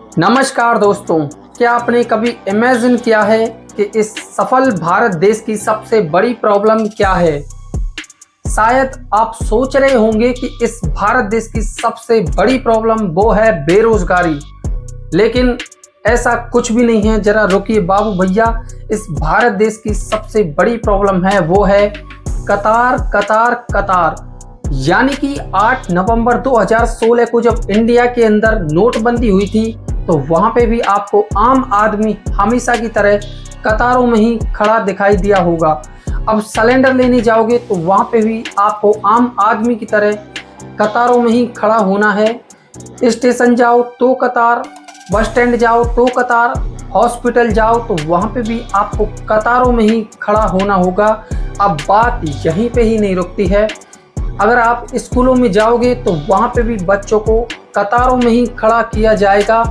नमस्कार दोस्तों, क्या आपने कभी इमेजिन किया है कि इस सफल भारत देश की सबसे बड़ी प्रॉब्लम क्या है? शायद आप सोच रहे होंगे कि इस भारत देश की सबसे बड़ी प्रॉब्लम वो है बेरोजगारी, लेकिन ऐसा कुछ भी नहीं है। जरा रुकिए बाबू भैया, इस भारत देश की सबसे बड़ी प्रॉब्लम है वो है कतार कतार कतार। यानी कि 8 नवंबर 2016 को जब इंडिया के अंदर नोटबंदी हुई थी तो वहां पे भी आपको आम आदमी हमेशा की तरह कतारों में ही खड़ा दिखाई दिया होगा। अब सिलेंडर लेने जाओगे तो वहां पे भी आपको आम आदमी की तरह कतारों में ही खड़ा होना है। स्टेशन जाओ तो कतार, बस स्टैंड जाओ तो कतार, हॉस्पिटल जाओ तो वहां पे भी आपको कतारों में ही खड़ा होना होगा। अब बात यहीं पे ही नहीं रुकती है, अगर आप स्कूलों में जाओगे तो वहां पे भी बच्चों को कतारों में ही खड़ा किया जाएगा।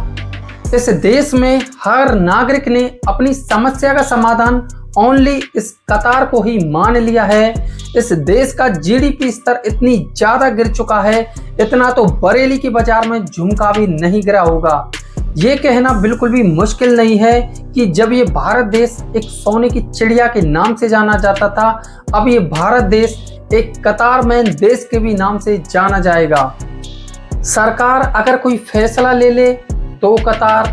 इस देश में हर नागरिक ने अपनी समस्या का समाधान ओनली इस कतार को ही मान लिया है। इस देश का जीडीपी स्तर इतनी ज्यादा गिर चुका है, इतना तो बरेली के बाजार में झुमका भी नहीं गिरा होगा। ये कहना बिल्कुल भी मुश्किल नहीं है कि जब ये भारत देश एक सोने की चिड़िया के नाम से जाना जाता था, अब ये भारत देश एक कतार मैन देश के भी नाम से जाना जाएगा। सरकार अगर कोई फैसला ले ले तो कतार,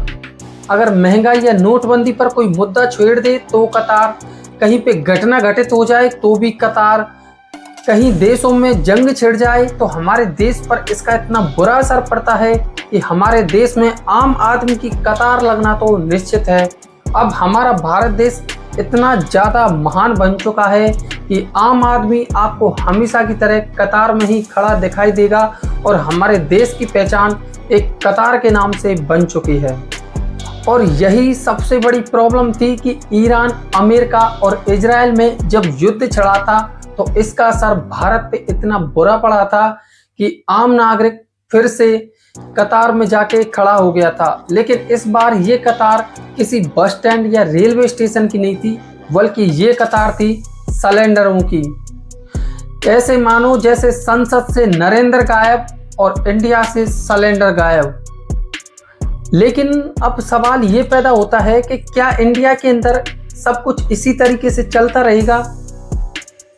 अगर महंगाई या नोटबंदी पर कोई मुद्दा छेड़ दे तो कतार, कहीं पे घटना घटित हो जाए तो भी कतार, कहीं देशों में जंग छिड़ जाए तो हमारे देश पर इसका इतना बुरा असर पड़ता है कि हमारे देश में आम आदमी की कतार लगना तो निश्चित है। अब हमारा भारत देश इतना ज़्यादा महान बन चुका है कि आम आदमी आपको हमेशा की तरह कतार में ही खड़ा दिखाई देगा और हमारे देश की पहचान एक कतार के नाम से बन चुकी है। और यही सबसे बड़ी प्रॉब्लम थी कि ईरान, अमेरिका और इजराइल में जब युद्ध छिड़ा था तो इसका असर भारत पे इतना बुरा पड़ा था कि आम नागरिक फिर से कतार में जाके खड़ा हो गया था। लेकिन इस बार ये कतार किसी बस स्टैंड या रेलवे स्टेशन की नहीं थी, बल्कि ये कतार थी सिलेंडरों की। ऐसे मानो जैसे संसद से नरेंद्र गायब और इंडिया से सिलेंडर गायब। लेकिन अब सवाल ये पैदा होता है कि क्या इंडिया के अंदर सब कुछ इसी तरीके से चलता रहेगा?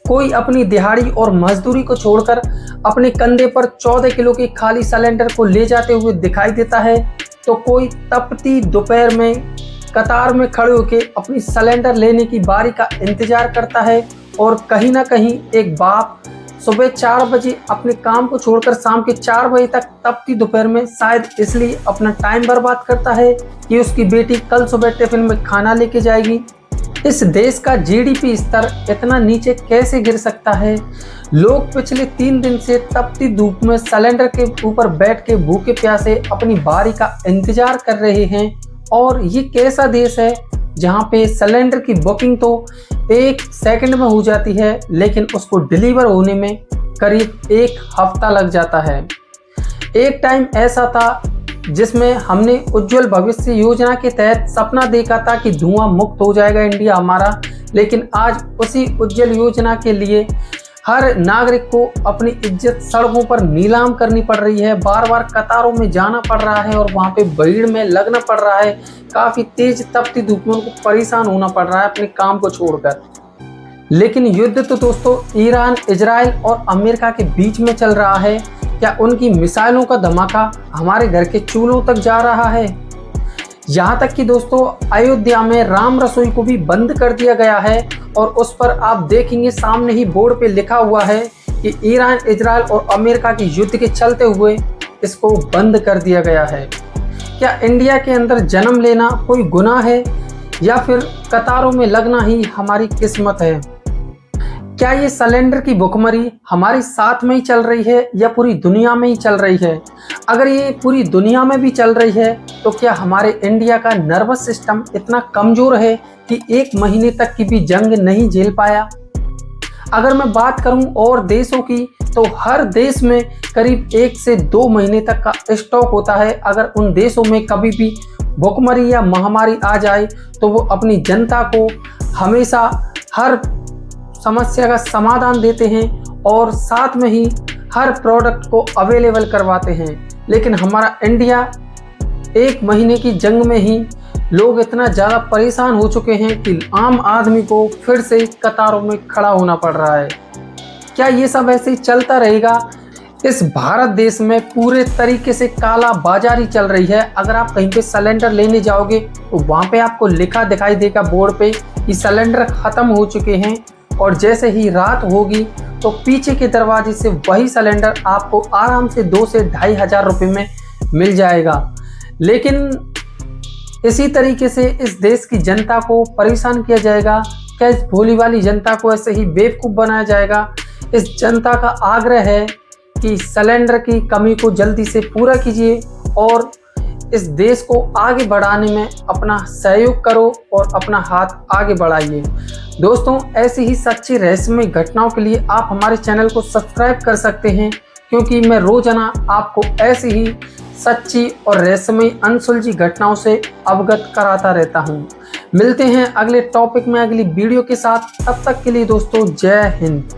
कोई अपनी दिहाड़ी और मजदूरी को छोड़कर अपने कंधे पर 14 किलो के खाली सिलेंडर को ले जाते हुए दिखाई देता है, तो कोई तपती दोपहर में कतार में खड़े होकर अपनी सिलेंडर लेने की बारी का इंतजार करता है। और कहीं ना कहीं एक बाप सुबह 4 बजे अपने काम को छोड़कर शाम के 4 बजे तक तपती दोपहर में शायद इसलिए अपना टाइम बर्बाद करता है कि उसकी बेटी कल सुबह टिफिन में खाना लेके जाएगी। इस देश का जीडीपी स्तर इतना नीचे कैसे गिर सकता है? लोग पिछले 3 दिन से तपती धूप में सिलेंडर के ऊपर बैठ के भूखे प्यासे अपनी बारी का इंतजार कर रहे हैं। और ये कैसा देश है जहाँ पे सिलेंडर की बुकिंग तो 1 सेकंड में हो जाती है, लेकिन उसको डिलीवर होने में करीब 1 हफ्ता लग जाता है। एक टाइम ऐसा था जिसमें हमने उज्जवल भविष्य योजना के तहत सपना देखा था कि धुआं मुक्त हो जाएगा इंडिया हमारा, लेकिन आज उसी उज्जवल योजना के लिए हर नागरिक को अपनी इज्जत सड़कों पर नीलाम करनी पड़ रही है। बार बार कतारों में जाना पड़ रहा है और वहां पे भीड़ में लगना पड़ रहा है। काफी तेज तपती धूप में उनको परेशान होना पड़ रहा है अपने काम को छोड़कर। लेकिन युद्ध तो दोस्तों ईरान, इजराइल और अमेरिका के बीच में चल रहा है। क्या उनकी मिसाइलों का धमाका हमारे घर के चूल्हों तक जा रहा है? यहाँ तक कि दोस्तों अयोध्या में राम रसोई को भी बंद कर दिया गया है और उस पर आप देखेंगे सामने ही बोर्ड पे लिखा हुआ है कि ईरान, इजराइल और अमेरिका के युद्ध के चलते हुए इसको बंद कर दिया गया है। क्या इंडिया के अंदर जन्म लेना कोई गुनाह है या फिर कतारों में लगना ही हमारी किस्मत है? क्या ये सिलेंडर की भुखमरी हमारे साथ में ही चल रही है या पूरी दुनिया में ही चल रही है? अगर ये पूरी दुनिया में भी चल रही है तो क्या हमारे इंडिया का नर्वस सिस्टम इतना कमजोर है कि 1 महीने तक की भी जंग नहीं झेल पाया? अगर मैं बात करूं और देशों की तो हर देश में करीब 1 से 2 महीने तक का स्टॉक होता है। अगर उन देशों में कभी भी भुखमरी या महामारी आ जाए तो वो अपनी जनता को हमेशा हर समस्या का समाधान देते हैं और साथ में ही हर प्रोडक्ट को अवेलेबल करवाते हैं। लेकिन हमारा इंडिया एक महीने की जंग में ही लोग इतना ज़्यादा परेशान हो चुके हैं कि आम आदमी को फिर से कतारों में खड़ा होना पड़ रहा है। क्या ये सब ऐसे ही चलता रहेगा? इस भारत देश में पूरे तरीके से काला बाजारी चल रही है। अगर आप कहीं पे सिलेंडर लेने जाओगे तो वहाँ पे आपको लिखा दिखाई देगा बोर्ड पे कि सिलेंडर ख़त्म हो चुके हैं, और जैसे ही रात होगी तो पीछे के दरवाजे से वही सिलेंडर आपको आराम से 2 से 2,500 रुपये में मिल जाएगा। लेकिन इसी तरीके से इस देश की जनता को परेशान किया जाएगा? क्या इस भोली वाली जनता को ऐसे ही बेवकूफ़ बनाया जाएगा? इस जनता का आग्रह है कि सिलेंडर की कमी को जल्दी से पूरा कीजिए और इस देश को आगे बढ़ाने में अपना सहयोग करो और अपना हाथ आगे बढ़ाइए। दोस्तों, ऐसी ही सच्ची रहस्यमय घटनाओं के लिए आप हमारे चैनल को सब्सक्राइब कर सकते हैं, क्योंकि मैं रोजाना आपको ऐसी ही सच्ची और रहस्यमय अनसुलझी घटनाओं से अवगत कराता रहता हूँ। मिलते हैं अगले टॉपिक में अगली वीडियो के साथ। तब तक के लिए दोस्तों, जय हिंद।